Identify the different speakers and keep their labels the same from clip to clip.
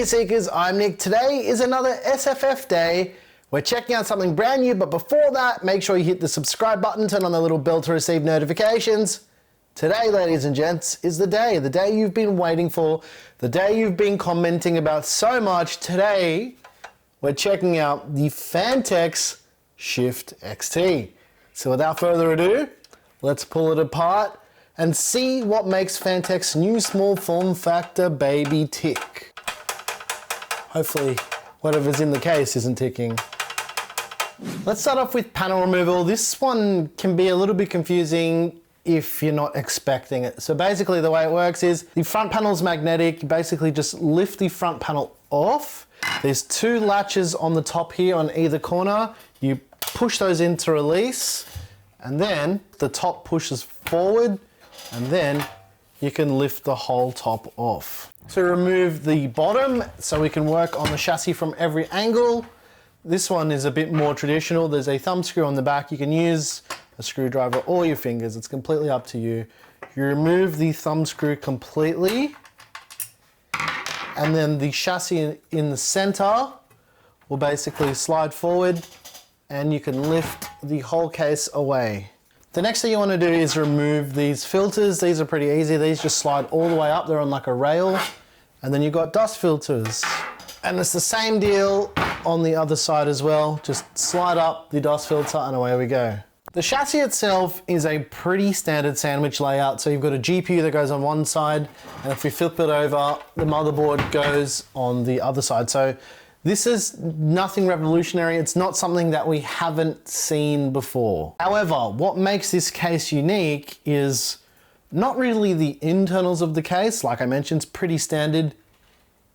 Speaker 1: gear seekers, I'm Nick. Today is another SFF day. We're checking out something brand new, but before that, make sure you hit the subscribe button, turn on the little bell to receive notifications. Today, ladies and gents, is the day you've been waiting for, the day you've been commenting about so much. Today, we're checking out the Phanteks Shift XT. So without further ado, let's pull it apart and see what makes Phanteks' new small form factor baby tick. Hopefully, whatever's in the case isn't ticking. Let's start off with panel removal. This one can be a little bit confusing if you're not expecting it. So basically the way it works is the front panel's magnetic. You basically just lift the front panel off. There's two latches on the top here on either corner. You push those in to release, and then the top pushes forward, and then you can lift the whole top off. So remove the bottom so we can work on the chassis from every angle. This one is a bit more traditional. There's a thumb screw on the back. You can use a screwdriver or your fingers. It's completely up to you. You remove the thumb screw completely, and then the chassis in the center will basically slide forward and you can lift the whole case away. The next thing you want to do is remove these filters. These are pretty easy. These just slide all the way up. They're on like a rail. And then you've got dust filters. And it's the same deal on the other side as well. Just slide up the dust filter and away we go. The chassis itself is a pretty standard sandwich layout. So you've got a GPU that goes on one side, and if we flip it over, the motherboard goes on the other side. So this is nothing revolutionary. It's not something that we haven't seen before. However, what makes this case unique is not really the internals of the case. Like I mentioned, it's pretty standard.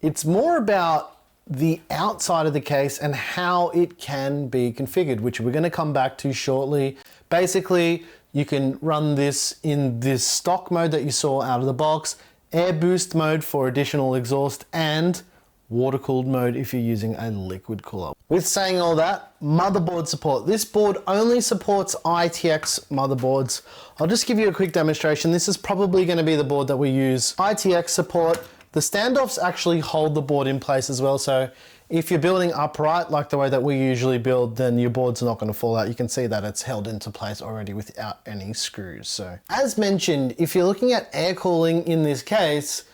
Speaker 1: It's more about the outside of the case and how it can be configured, which we're gonna come back to shortly. Basically, you can run this in this stock mode that you saw out of the box, air boost mode for additional exhaust, and water-cooled mode if you're using a liquid cooler. With saying all that, motherboard support. This board only supports ITX motherboards. I'll just give you a quick demonstration. This is probably going to be the board that we use. ITX support. The standoffs actually hold the board in place as well, so if you're building upright like the way that we usually build, then your board's not going to fall out. You can see that it's held into place already without any screws. So as mentioned, if you're looking at air cooling in this case,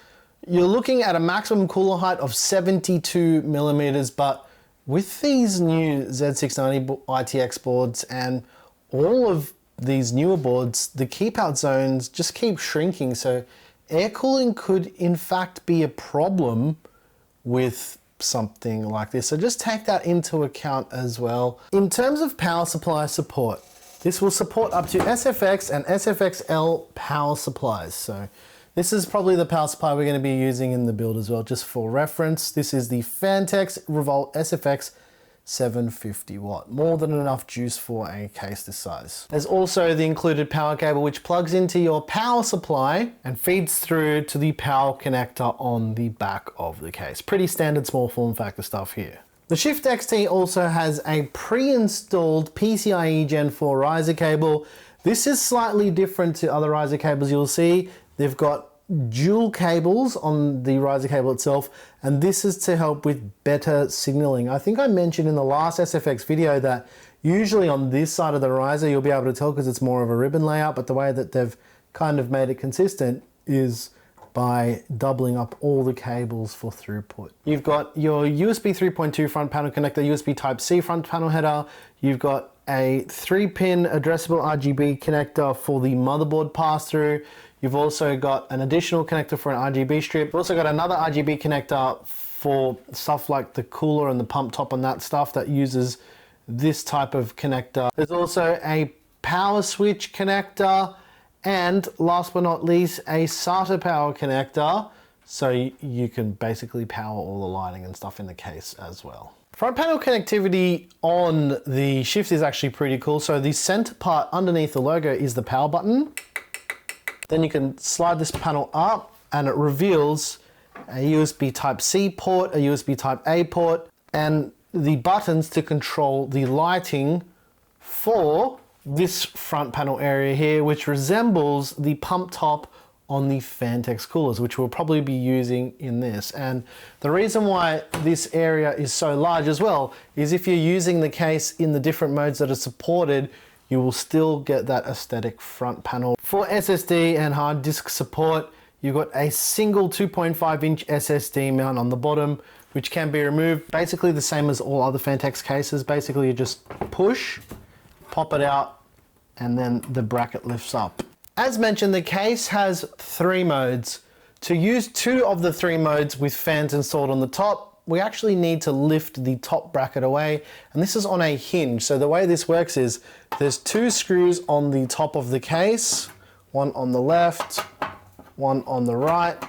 Speaker 1: you're looking at a maximum cooler height of 72 millimeters, but with these new Z690 ITX boards and all of these newer boards, the keep out zones just keep shrinking. So air cooling could in fact be a problem with something like this. So just take that into account as well. In terms of power supply support, this will support up to SFX and SFXL power supplies. So this is probably the power supply we're going to be using in the build as well, just for reference. This is the Phanteks Revolt SFX 750 watt. More than enough juice for a case this size. There's also the included power cable, which plugs into your power supply and feeds through to the power connector on the back of the case. Pretty standard small form factor stuff here. The Shift XT also has a pre-installed PCIe Gen 4 riser cable. This is slightly different to other riser cables you'll see. They've got dual cables on the riser cable itself, and this is to help with better signaling. I think I mentioned in the last SFX video that usually on this side of the riser you'll be able to tell because it's more of a ribbon layout, but the way that they've kind of made it consistent is by doubling up all the cables for throughput. You've got your USB 3.2 front panel connector, USB Type-C front panel header. You've got a 3-pin addressable RGB connector for the motherboard pass-through. You've also got an additional connector for an RGB strip. You've also got another RGB connector for stuff like the cooler and the pump top and that stuff that uses this type of connector. There's also a power switch connector, and last but not least, a SATA power connector, so you can basically power all the lighting and stuff in the case as well. Front panel connectivity on the Shift is actually pretty cool. So the center part underneath the logo is the power button. Then you can slide this panel up and it reveals a USB Type-C port, a USB Type-A port, and the buttons to control the lighting for this front panel area here, which resembles the pump top on the Phanteks coolers, which we'll probably be using in this. And the reason why this area is so large as well is if you're using the case in the different modes that are supported, you will still get that aesthetic front panel. For SSD and hard disk support, you've got a single 2.5-inch SSD mount on the bottom, which can be removed. Basically the same as all other Phanteks cases. Basically you just push, pop it out, and then the bracket lifts up. As mentioned, the case has 3 modes. To use 2 of the 3 modes with fans installed on the top, we actually need to lift the top bracket away, and this is on a hinge. So the way this works is there's 2 screws on the top of the case, one on the left, one on the right,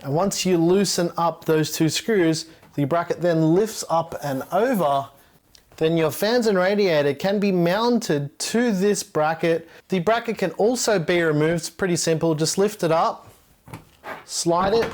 Speaker 1: and once you loosen up those 2 screws, the bracket then lifts up and over. Then your fans and radiator can be mounted to this bracket. The bracket can also be removed. It's pretty simple. Just lift it up, slide it,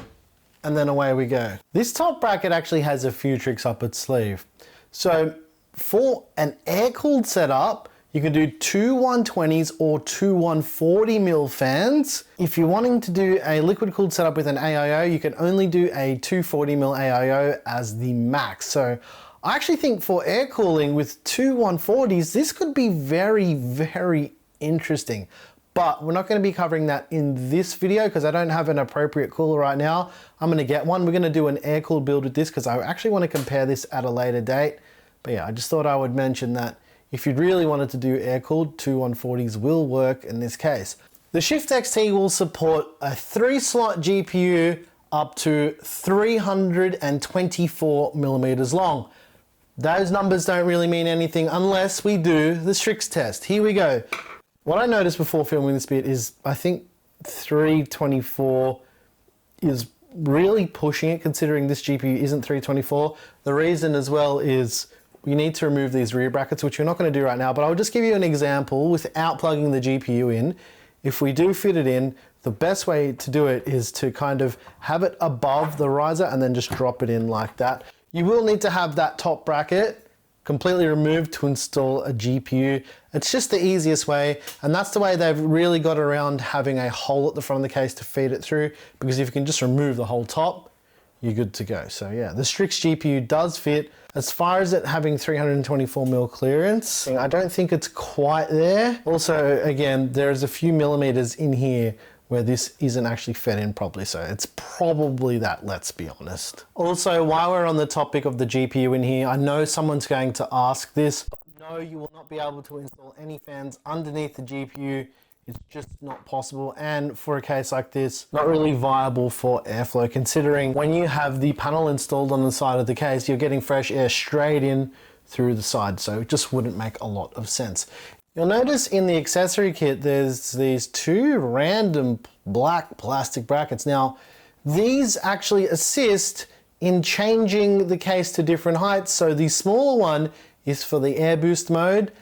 Speaker 1: and then away we go. This top bracket actually has a few tricks up its sleeve. So for an air-cooled setup, you can do 2 120s or 2 140mm fans. If you're wanting to do a liquid-cooled setup with an AIO, you can only do a 240mm AIO as the max. So I actually think for air cooling with 2 140s, this could be very, very interesting. But we're not going to be covering that in this video because I don't have an appropriate cooler right now. I'm going to get one. We're going to do an air-cooled build with this because I actually want to compare this at a later date. But yeah, I just thought I would mention that if you really wanted to do air-cooled, 2 140s will work in this case. The Shift XT will support a 3-slot GPU up to 324mm long. Those numbers don't really mean anything unless we do the STRIX test. Here we go. What I noticed before filming this bit is I think 324 is really pushing it considering this GPU isn't 324. The reason as well is you need to remove these rear brackets, which we're not going to do right now, but I'll just give you an example without plugging the GPU in. If we do fit it in, the best way to do it is to kind of have it above the riser and then just drop it in like that. You will need to have that top bracket completely removed to install a GPU. It's just the easiest way, and that's the way they've really got around having a hole at the front of the case to feed it through, because if you can just remove the whole top, you're good to go. So yeah, the STRIX GPU does fit. As far as it having 324mm clearance, I don't think it's quite there. Also, again, there's a few millimeters in here where this isn't actually fed in properly, so it's probably that, let's be honest. Also, while we're on the topic of the GPU in here, I know someone's going to ask this, but no, you will not be able to install any fans underneath the GPU. It's just not possible, and for a case like this, not really viable for airflow, considering when you have the panel installed on the side of the case, you're getting fresh air straight in through the side, so it just wouldn't make a lot of sense. You'll notice in the accessory kit, there's these 2 random black plastic brackets. Now, these actually assist in changing the case to different heights. So the smaller one is for the air boost mode,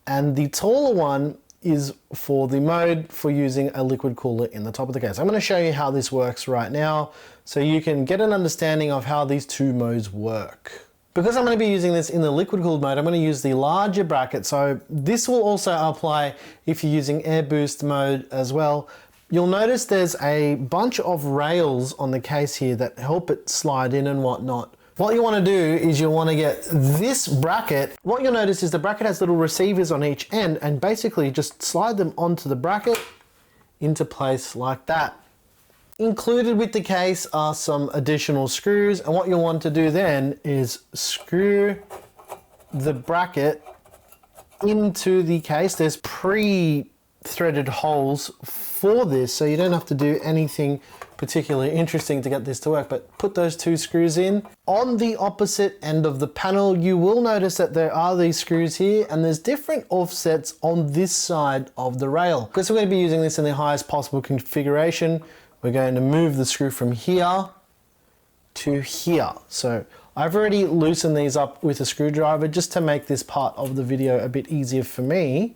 Speaker 1: and the taller one is for the mode for using a liquid cooler in the top of the case. I'm going to show you how this works right now so you can get an understanding of how these 2 modes work. Because I'm going to be using this in the liquid cooled mode, I'm going to use the larger bracket. So this will also apply if you're using air boost mode as well. You'll notice there's a bunch of rails on the case here that help it slide in and whatnot. What you want to do is you want to get this bracket. What you'll notice is the bracket has little receivers on each end, and basically just slide them onto the bracket into place like that. Included with the case are some additional screws, and what you'll want to do then is screw the bracket into the case. There's pre-threaded holes for this, so you don't have to do anything particularly interesting to get this to work, but put those 2 screws in. On the opposite end of the panel, you will notice that there are these screws here, and there's different offsets on this side of the rail. Because we're going to be using this in the highest possible configuration, we're going to move the screw from here to here. So I've already loosened these up with a screwdriver just to make this part of the video a bit easier for me.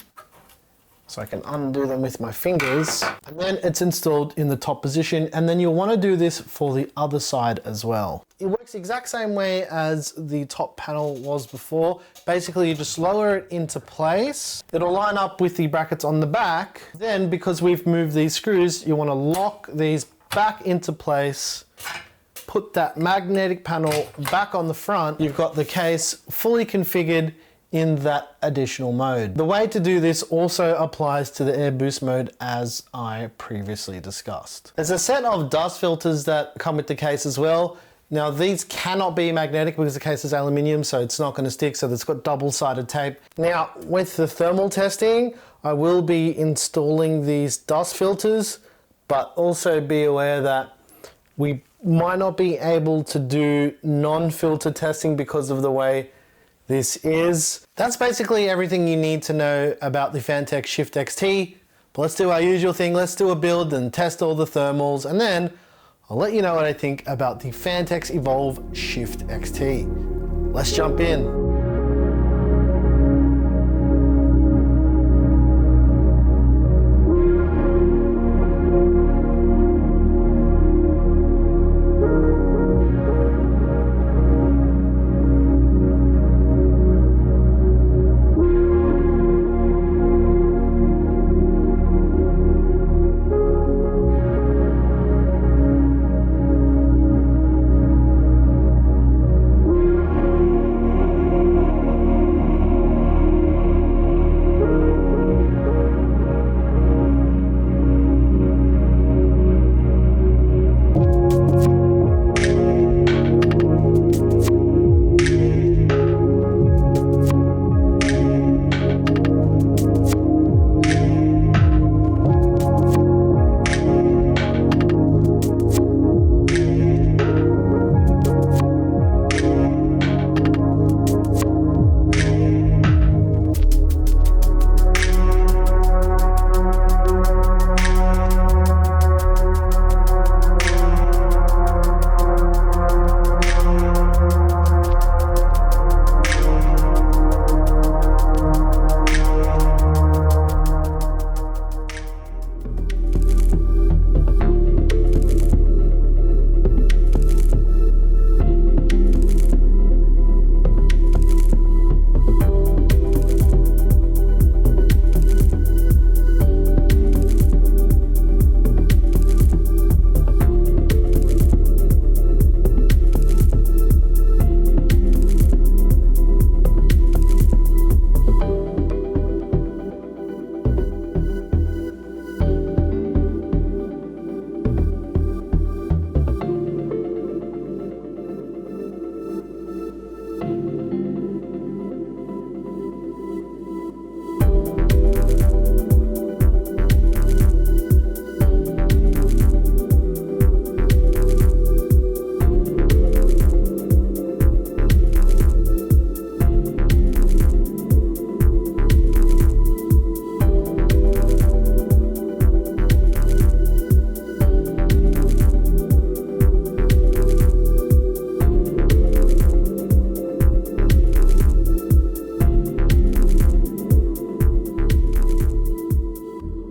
Speaker 1: So I can undo them with my fingers, and then it's installed in the top position, and then you'll want to do this for the other side as well. It works the exact same way as the top panel was before. Basically, you just lower it into place. It'll line up with the brackets on the back. Then, because we've moved these screws, you want to lock these back into place, put that magnetic panel back on the front. You've got the case fully configured in that additional mode. The way to do this also applies to the air boost mode, as I previously discussed. There's a set of dust filters that come with the case as well. Now these cannot be magnetic because the case is aluminium, so it's not going to stick, so it's got double-sided tape. Now with the thermal testing, I will be installing these dust filters, but also be aware that we might not be able to do non-filter testing because of the way this is. That's basically everything you need to know about the Phanteks Shift XT. But let's do our usual thing. Let's do a build and test all the thermals, and then I'll let you know what I think about the Phanteks Evolve Shift XT. Let's jump in.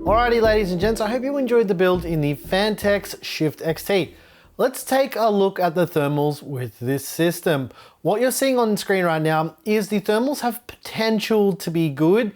Speaker 1: Alrighty ladies and gents, I hope you enjoyed the build in the Phanteks Shift XT. Let's take a look at the thermals with this system. What you're seeing on screen right now is the thermals have potential to be good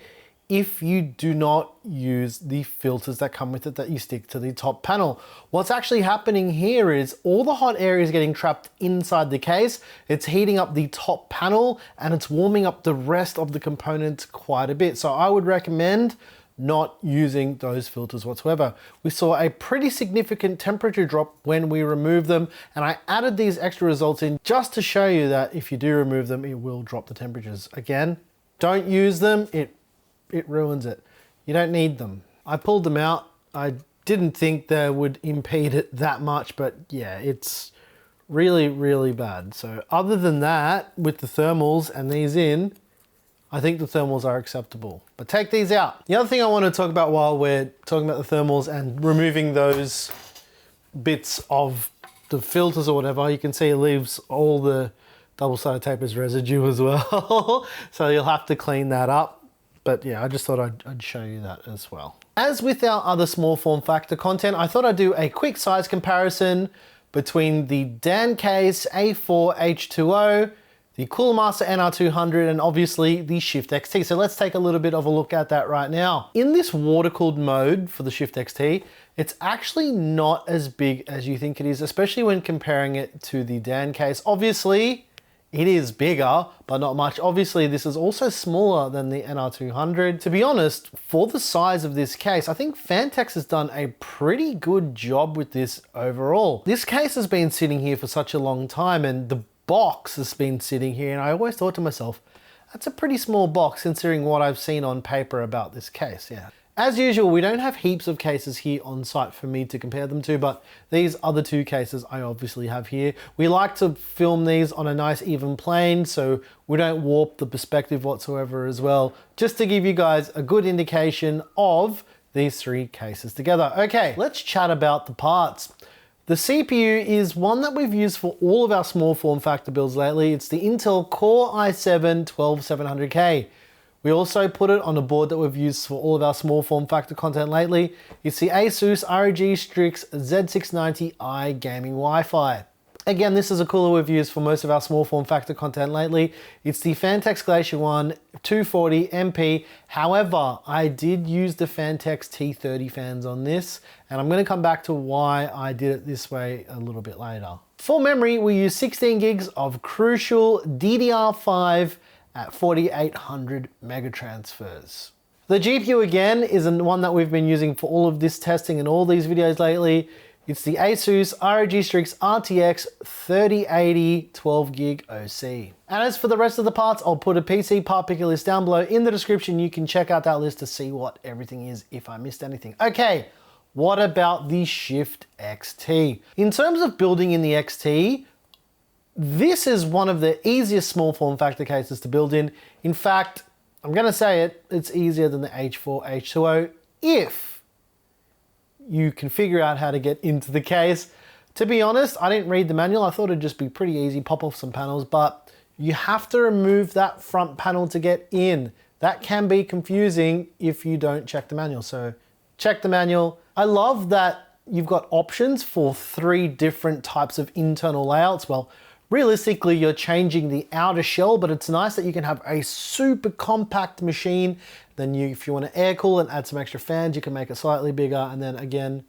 Speaker 1: if you do not use the filters that come with it that you stick to the top panel. What's actually happening here is all the hot air is getting trapped inside the case. It's heating up the top panel and it's warming up the rest of the components quite a bit. So I would recommend not using those filters whatsoever. We saw a pretty significant temperature drop when we removed them, and I added these extra results in just to show you that if you do remove them, it will drop the temperatures. Again, don't use them, it ruins it. You don't need them. I pulled them out. I didn't think they would impede it that much, but yeah, it's really, really bad. So other than that, with the thermals and these in, I think the thermals are acceptable, but take these out. The other thing I want to talk about while we're talking about the thermals and removing those bits of the filters or whatever, you can see it leaves all the double-sided tape as residue as well. So you'll have to clean that up. But yeah, I just thought I'd show you that as well. As with our other small form factor content, I thought I'd do a quick size comparison between the Dan Case A4 H2O, the Cooler Master NR200, and obviously the Shift XT. So let's take a little bit of a look at that right now. In this water-cooled mode for the Shift XT, it's actually not as big as you think it is, especially when comparing it to the Dan Case. Obviously, it is bigger, but not much. Obviously, this is also smaller than the NR200. To be honest, for the size of this case, I think Phanteks has done a pretty good job with this overall. This case has been sitting here for such a long time, and the box has been sitting here, and I always thought to myself, that's a pretty small box considering what I've seen on paper about this case, yeah. As usual, we don't have heaps of cases here on site for me to compare them to, but these other two cases I obviously have here. We like to film these on a nice even plane so we don't warp the perspective whatsoever as well, just to give you guys a good indication of these three cases together. Okay, let's chat about the parts. The CPU is one that we've used for all of our small form factor builds lately. It's the Intel Core i7-12700K. We also put it on a board that we've used for all of our small form factor content lately. It's the Asus ROG Strix Z690i gaming Wi-Fi. Again, this is a cooler we've used for most of our small form factor content lately. It's the Phanteks Glacier One 240 MP. However, I did use the Phanteks T30 fans on this, and I'm going to come back to why I did it this way a little bit later. For memory, we use 16 gigs of crucial DDR5 at 4800 megatransfers. The GPU again is one that we've been using for all of this testing and all these videos lately. It's the Asus ROG Strix RTX 3080 12 gig OC. And as for the rest of the parts, I'll put a PC part picker list down below in the description. You can check out that list to see what everything is if I missed anything. Okay, what about the Shift XT? In terms of building in the XT, this is one of the easiest small form factor cases to build in. In fact, I'm going to say it, it's easier than the H4 H2O if you can figure out how to get into the case. To be honest, I didn't read the manual. I thought it'd just be pretty easy, pop off some panels, but you have to remove that front panel to get in. That can be confusing if you don't check the manual, so check the manual. I love that you've got options for 3 different types of internal layouts. Well, realistically, you're changing the outer shell, but it's nice that you can have a super compact machine. Then if you want to air cool and add some extra fans, you can make it slightly bigger, and then again,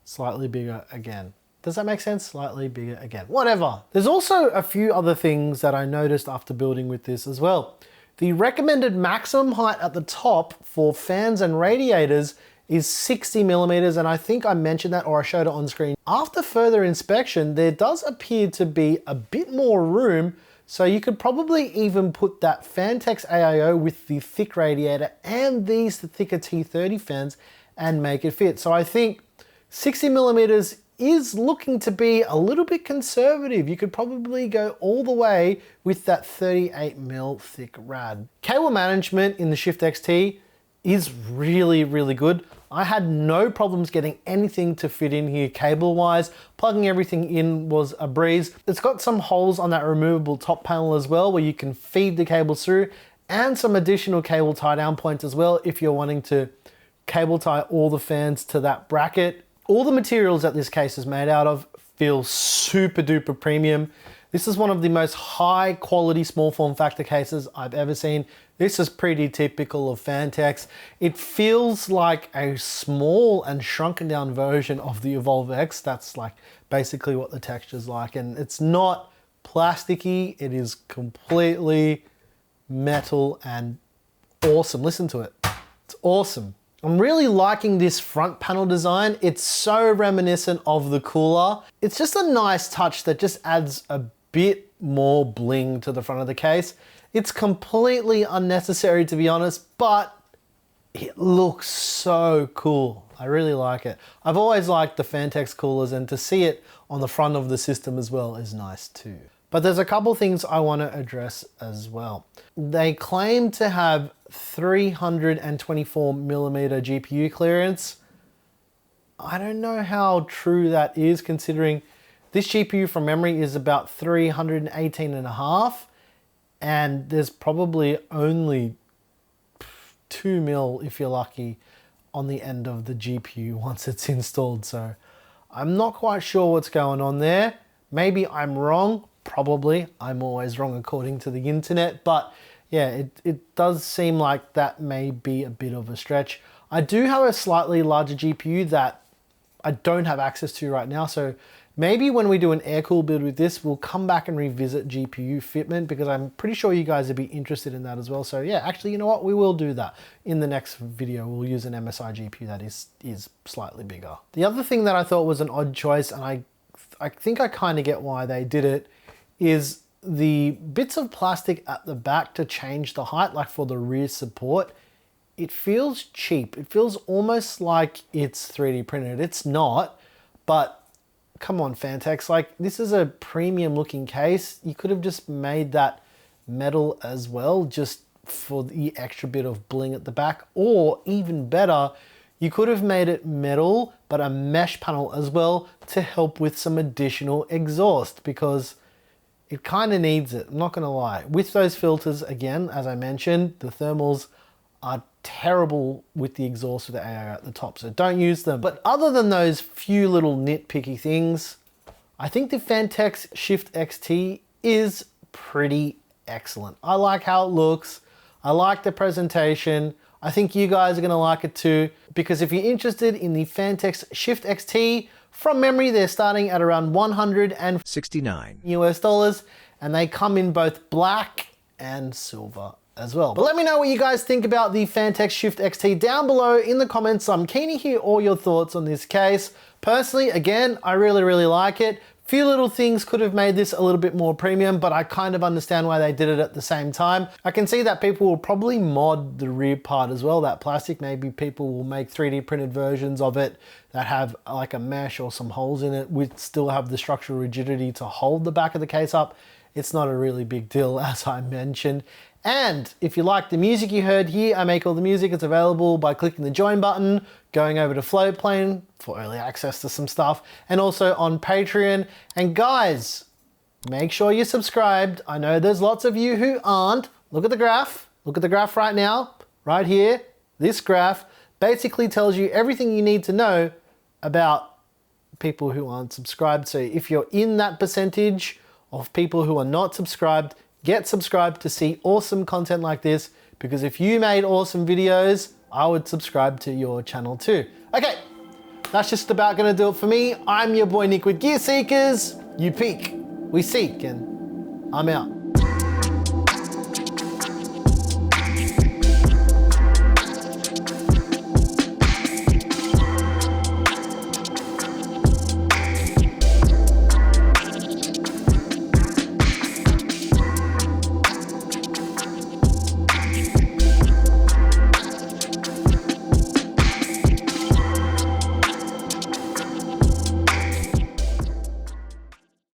Speaker 1: slightly bigger again. Does that make sense? Slightly bigger again, whatever. There's also a few other things that I noticed after building with this as well. The recommended maximum height at the top for fans and radiators is 60 millimeters, and I think I mentioned that or I showed it on screen. After further inspection, there does appear to be a bit more room, so you could probably even put that Phanteks AIO with the thick radiator and these thicker T30 fans and make it fit. So I think 60 millimeters is looking to be a little bit conservative. You could probably go all the way with that 38 mil thick rad. Cable management in the Shift XT is really, really good. I had no problems getting anything to fit in here cable-wise. Plugging everything in was a breeze. It's got some holes on that removable top panel as well where you can feed the cables through, and some additional cable tie-down points as well if you're wanting to cable tie all the fans to that bracket. All the materials that this case is made out of feel super duper premium. This is one of the most high quality small form factor cases I've ever seen. This is pretty typical of Phanteks. It feels like a small and shrunken down version of the Evolve X. That's like basically what the texture's like. And it's not plasticky, it is completely metal and awesome. Listen to it, it's awesome. I'm really liking this front panel design. It's so reminiscent of the cooler. It's just a nice touch that just adds a bit more bling to the front of the case. It's completely unnecessary, to be honest, but it looks so cool. I really like it. I've always liked the Phanteks coolers, and to see it on the front of the system as well is nice too. But there's a couple things I want to address as well. They claim to have 324 millimeter GPU clearance. I don't know how true that is, considering this GPU from memory is about 318 and a half, and there's probably only 2 mil if you're lucky on the end of the GPU once it's installed. So I'm not quite sure what's going on there. Maybe I'm wrong, probably. I'm always wrong according to the internet, but yeah, it does seem like that may be a bit of a stretch. I do have a slightly larger GPU that I don't have access to right now, so maybe when we do an air-cooled build with this, we'll come back and revisit GPU fitment, because I'm pretty sure you guys would be interested in that as well. So yeah, actually, you know what? We will do that. In the next video, we'll use an MSI GPU that is slightly bigger. The other thing that I thought was an odd choice, and I think I kind of get why they did it, is the bits of plastic at the back to change the height, like for the rear support. It feels cheap. It feels almost like it's 3D printed. It's not, but come on, Phanteks, like this is a premium looking case. You could have just made that metal as well, just for the extra bit of bling at the back, or even better, you could have made it metal, but a mesh panel as well to help with some additional exhaust, because it kind of needs it, I'm not gonna lie. With those filters, again, as I mentioned, the thermals are terrible with the exhaust with the AIO at the top, so don't use them. But other than those few little nitpicky things, I think the Phanteks Shift XT is pretty excellent. I like how it looks, I like the presentation, I think you guys are gonna like it too, because if you're interested in the Phanteks Shift XT, from memory, they're starting at around $169 US, and they come in both black and silver as well. But let me know what you guys think about the Phanteks Shift XT down below in the comments. I'm keen to hear all your thoughts on this case. Personally, again, I really like it. Few little things could have made this a little bit more premium, but I kind of understand why they did it at the same time. I can see that people will probably mod the rear part as well, that plastic. Maybe people will make 3D printed versions of it that have like a mesh or some holes in it, which still have the structural rigidity to hold the back of the case up. It's not a really big deal, as I mentioned. And if you like the music you heard here, I make all the music. It's available by clicking the join button, going over to Floatplane for early access to some stuff, and also on Patreon. And guys, make sure you're subscribed. I know there's lots of you who aren't. Look at the graph. Look at the graph right now, right here. This graph basically tells you everything you need to know about people who aren't subscribed. So if you're in that percentage of people who are not subscribed, get subscribed to see awesome content like this, because if you made awesome videos, I would subscribe to your channel too. Okay, that's just about gonna do it for me. I'm your boy Nick with Gear Seekers. You peek, we seek, and I'm out.